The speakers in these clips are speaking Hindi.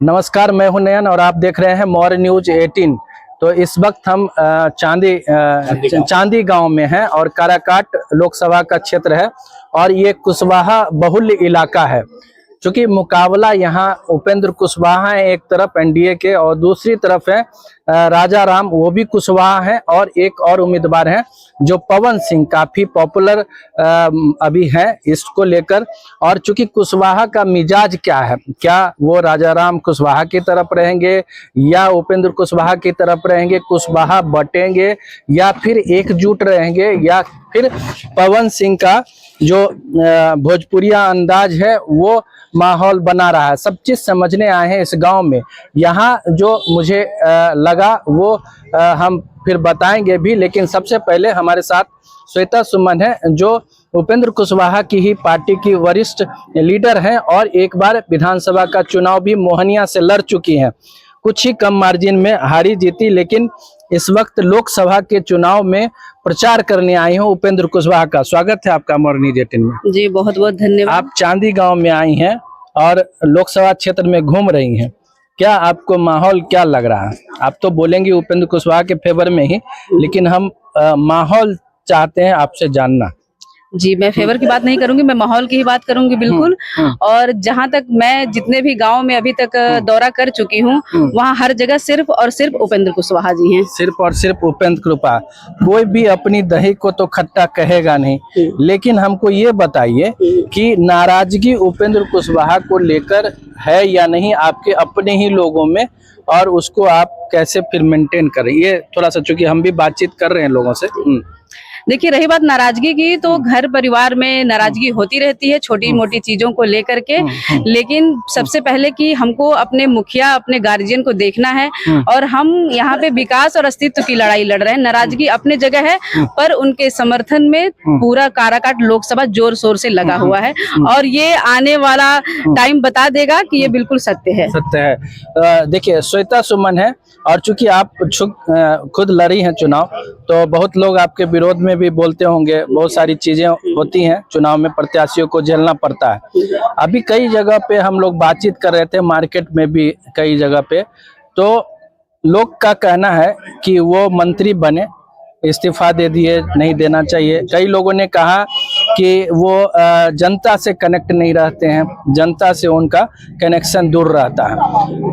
नमस्कार, मैं हूं नयन और आप देख रहे हैं मौर्य न्यूज 18। तो इस वक्त हम चांदी गांव में हैं और काराकाट लोकसभा का क्षेत्र है और ये कुशवाहा बहुल इलाका है। चूंकि मुकाबला यहाँ उपेंद्र कुशवाहा है एक तरफ एनडीए के और दूसरी तरफ है राजा राम, वो भी कुशवाहा है और एक और उम्मीदवार हैं जो पवन सिंह, काफी पॉपुलर अभी हैं इसको लेकर। और चूंकि कुशवाहा का मिजाज क्या है, क्या वो राजा राम कुशवाहा की तरफ रहेंगे या उपेंद्र कुशवाहा की तरफ रहेंगे, कुशवाहा बटेंगे या फिर एकजुट रहेंगे, या फिर पवन सिंह का जो भोजपुरिया अंदाज है वो माहौल बना रहा है। सब चीज समझने आए हैं इस गांव में। यहाँ जो मुझे लगा वो हम फिर बताएंगे भी, लेकिन सबसे पहले हमारे साथ श्वेता सुमन है जो उपेंद्र कुशवाहा की ही पार्टी की वरिष्ठ लीडर हैं और एक बार विधानसभा का चुनाव भी मोहनिया से लड़ चुकी हैं। कुछ ही कम मार्जिन में हारी जीती, लेकिन इस वक्त लोकसभा के चुनाव में प्रचार करने आई हूँ उपेंद्र कुशवाहा का। स्वागत है आपका मौर्य न्यूज 18 में। जी बहुत बहुत धन्यवाद। आप चांदी गांव में आई हैं और लोकसभा क्षेत्र में घूम रही हैं, क्या आपको माहौल क्या लग रहा है? आप तो बोलेंगे उपेंद्र कुशवाहा के फेवर में ही, लेकिन हम माहौल चाहते हैं आपसे जानना। जी मैं फेवर की बात नहीं करूंगी, मैं माहौल की ही बात करूंगी बिल्कुल। और जहां तक मैं जितने भी गांव में अभी तक दौरा कर चुकी हूं, वहां हर जगह सिर्फ और सिर्फ उपेंद्र कुशवाहा जी हैं। सिर्फ और सिर्फ उपेंद्र कुशवाहा। कोई भी अपनी दही को तो खट्टा कहेगा नहीं, लेकिन हमको ये बताइए कि नाराजगी उपेंद्र कुशवाहा को लेकर है या नहीं आपके अपने ही लोगों में, और उसको आप कैसे फिर मेंटेन करें, ये थोड़ा सा, चूंकि हम भी बातचीत कर रहे हैं लोगों से। देखिए रही बात नाराजगी की, तो घर परिवार में नाराजगी होती रहती है छोटी मोटी चीजों को लेकर के, लेकिन सबसे पहले कि हमको अपने मुखिया, अपने गार्जियन को देखना है और हम यहाँ पे विकास और अस्तित्व की लड़ाई लड़ रहे हैं। नाराजगी अपने जगह है, पर उनके समर्थन में पूरा काराकाट लोकसभा जोर शोर से लगा हुआ है और ये आने वाला टाइम बता देगा कि ये बिल्कुल सत्य है। सत्य है। देखिए श्वेता सुमन है और चूंकि आप खुद लड़ी हैं चुनाव, तो बहुत लोग आपके विरोध में भी बोलते होंगे, बहुत सारी चीजें होती हैं चुनाव में, प्रत्याशियों को झेलना पड़ता है। अभी कई जगह पे हम लोग बातचीत कर रहे थे, मार्केट में भी कई जगह पे, तो लोग का कहना है कि वो मंत्री बने, इस्तीफा दे दिए, नहीं देना चाहिए। कई लोगों ने कहा कि वो जनता से कनेक्ट नहीं रहते हैं, जनता से उनका कनेक्शन दूर रहता है।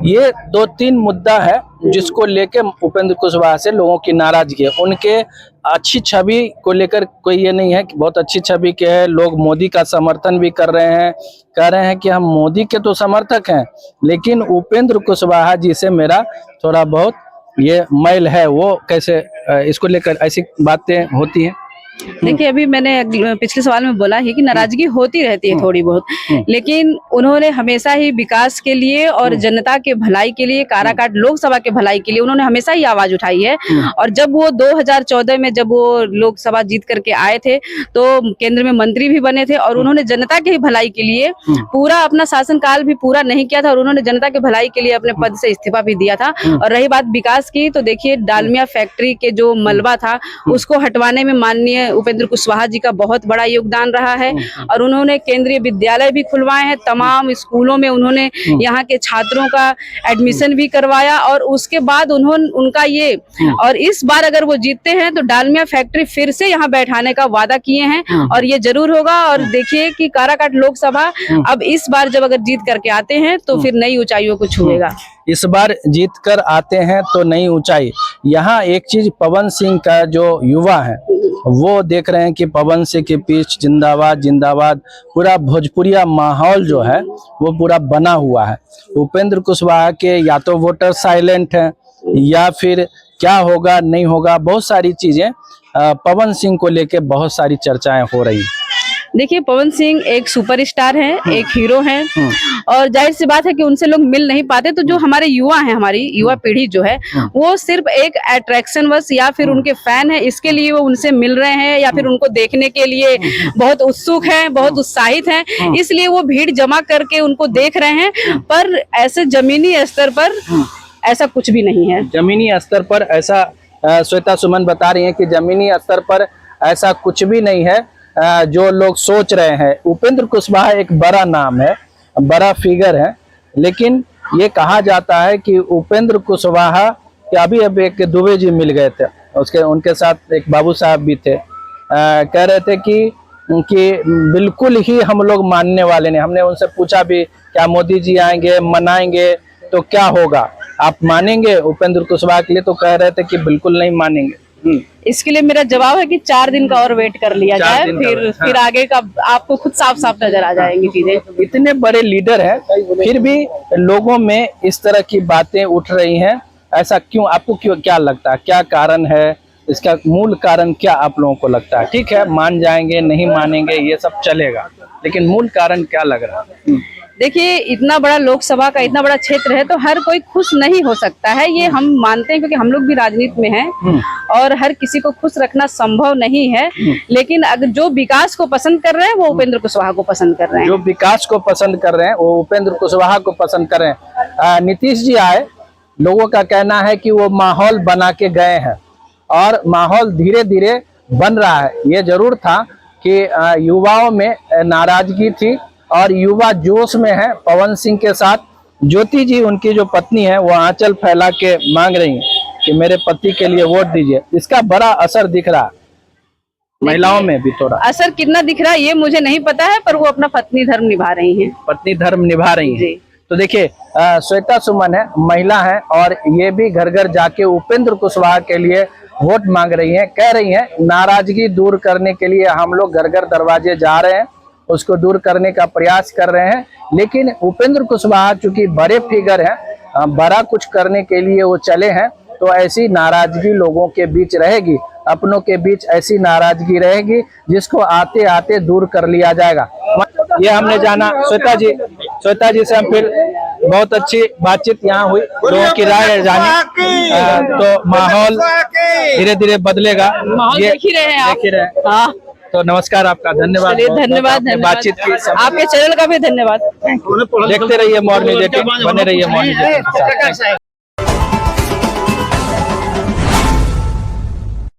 ये 2-3 मुद्दा है जिसको लेके उपेंद्र कुशवाहा से लोगों की नाराजगी है। उनके अच्छी छवि को लेकर कोई ये नहीं है कि बहुत अच्छी छवि के है, लोग मोदी का समर्थन भी कर रहे हैं, कह रहे हैं कि हम मोदी के तो समर्थक हैं, लेकिन उपेंद्र कुशवाहा जी से मेरा थोड़ा बहुत ये मैल है। वो कैसे इसको लेकर ऐसी बातें होती हैं? देखिए अभी मैंने पिछले सवाल में बोला है कि नाराजगी होती रहती है थोड़ी बहुत, लेकिन उन्होंने हमेशा ही विकास के लिए और जनता के भलाई के लिए, काराकाट लोकसभा के भलाई के लिए उन्होंने हमेशा ही आवाज उठाई है। और जब वो 2014 में जब वो लोकसभा जीत करके आए थे तो केंद्र में मंत्री भी बने थे और उन्होंने जनता के भलाई के लिए पूरा अपना शासनकाल भी पूरा नहीं किया था और उन्होंने जनता के भलाई के लिए अपने पद से इस्तीफा भी दिया था। और रही बात विकास की, तो देखिए डालमिया फैक्ट्री के जो मलबा था उसको हटवाने में माननीय उपेंद्र कुशवाहा जी का बहुत बड़ा योगदान रहा है। और उन्होंने केंद्रीय विद्यालय भी खुलवाए हैं, तमाम स्कूलों में उन्होंने यहाँ के छात्रों का एडमिशन भी करवाया। और उसके बाद उनका ये, और इस बार अगर वो जीतते हैं तो डालमिया फैक्ट्री फिर से यहाँ बैठाने का वादा किए हैं और ये जरूर होगा। और देखिए कि काराकाट लोकसभा अब इस बार जब अगर जीत करके आते हैं तो फिर नई ऊंचाइयों को छुएगा। इस बार जीत कर आते हैं तो नई ऊंचाई। यहाँ एक चीज, पवन सिंह का जो युवा है वो देख रहे हैं कि पवन सिंह के पीछे जिंदाबाद जिंदाबाद, पूरा भोजपुरिया माहौल जो है वो पूरा बना हुआ है। उपेंद्र कुशवाहा के या तो वोटर साइलेंट हैं या फिर क्या होगा नहीं होगा, बहुत सारी चीजें पवन सिंह को लेके बहुत सारी चर्चाएं हो रही हैं। देखिए पवन सिंह एक सुपरस्टार हैं, एक हीरो हैं और जाहिर सी बात है कि उनसे लोग मिल नहीं पाते। तो जो हमारे युवा हैं, हमारी युवा पीढ़ी जो है वो सिर्फ एक अट्रैक्शन बस या फिर उनके फैन है, इसके लिए वो उनसे मिल रहे हैं या फिर उनको देखने के लिए बहुत उत्सुक हैं, बहुत उत्साहित हैं, इसलिए वो भीड़ जमा करके उनको देख रहे हैं। पर ऐसे जमीनी स्तर पर ऐसा कुछ भी नहीं है। जमीनी स्तर पर ऐसा श्वेता सुमन बता रही हैं कि जमीनी स्तर पर ऐसा कुछ भी नहीं है जो लोग सोच रहे हैं। उपेंद्र कुशवाहा एक बड़ा नाम है, बड़ा फिगर है, लेकिन ये कहा जाता है कि उपेंद्र कुशवाहा के अभी एक दुबे जी मिल गए थे, उनके साथ एक बाबू साहब भी थे, कह रहे थे कि बिल्कुल ही हम लोग मानने वाले नहीं। हमने उनसे पूछा भी क्या मोदी जी आएंगे मनाएंगे तो क्या होगा, आप मानेंगे उपेंद्र कुशवाहा के लिए? तो कह रहे थे कि बिल्कुल नहीं मानेंगे। इसके लिए मेरा जवाब है कि 4 दिन का और वेट कर लिया जाए, फिर आगे का आपको खुद साफ साफ नजर आ जाएंगी चीजें। इतने बड़े लीडर हैं फिर भी लोगों में इस तरह की बातें उठ रही हैं, ऐसा क्यों? आपको क्या लगता है, क्या कारण है? इसका मूल कारण क्या आप लोगों को लगता है? ठीक है, मान जाएंगे नहीं मानेंगे ये सब चलेगा, लेकिन मूल कारण क्या लग रहा है? देखिए, इतना बड़ा लोकसभा का इतना बड़ा क्षेत्र है तो हर कोई खुश नहीं हो सकता है, ये हम मानते हैं, क्योंकि हम लोग भी राजनीति में हैं और हर किसी को खुश रखना संभव नहीं है। लेकिन अगर जो विकास को पसंद कर रहे हैं वो उपेंद्र कुशवाहा को पसंद कर रहे हैं। जो विकास को पसंद कर रहे हैं वो उपेंद्र कुशवाहा को पसंद कर रहे हैं। नीतीश जी आए, लोगों का कहना है कि वो माहौल बना के गए हैं और माहौल धीरे धीरे बन रहा है। ये जरूर था कि युवाओं में नाराजगी थी और युवा जोश में है। पवन सिंह के साथ ज्योति जी, उनकी जो पत्नी है, वो आंचल फैला के मांग रही हैं कि मेरे पति के लिए वोट दीजिए। इसका बड़ा असर दिख रहा है, महिलाओं में भी थोड़ा असर कितना दिख रहा है ये मुझे नहीं पता है, पर वो अपना पत्नी धर्म निभा रही हैं। पत्नी धर्म निभा रही हैं। तो देखिए, श्वेता सुमन है, महिला है और ये भी घर घर जाके उपेंद्र कुशवाहा के लिए वोट मांग रही हैं। कह रही हैं नाराजगी दूर करने के लिए हम लोग घर घर दरवाजे जा रहे हैं, उसको दूर करने का प्रयास कर रहे हैं। लेकिन उपेंद्र कुशवाहा चूंकि बड़े फिगर हैं, बड़ा कुछ करने के लिए वो चले हैं, तो ऐसी नाराजगी लोगों के बीच रहेगी, अपनों के बीच ऐसी नाराजगी रहेगी जिसको आते आते दूर कर लिया जाएगा। ये हमने जाना श्वेता जी से हम फिर बहुत अच्छी बातचीत यहाँ हुई, लोगों की राय जानी, तो माहौल धीरे धीरे बदलेगा, ये देख ही रहे हैं आप। हाँ, तो नमस्कार, आपका धन्यवाद। धन्यवाद बातचीत की, आपके चैनल का भी धन्यवाद। देखते रहिए मॉर्निंग, बने रहिए मॉर्निंग।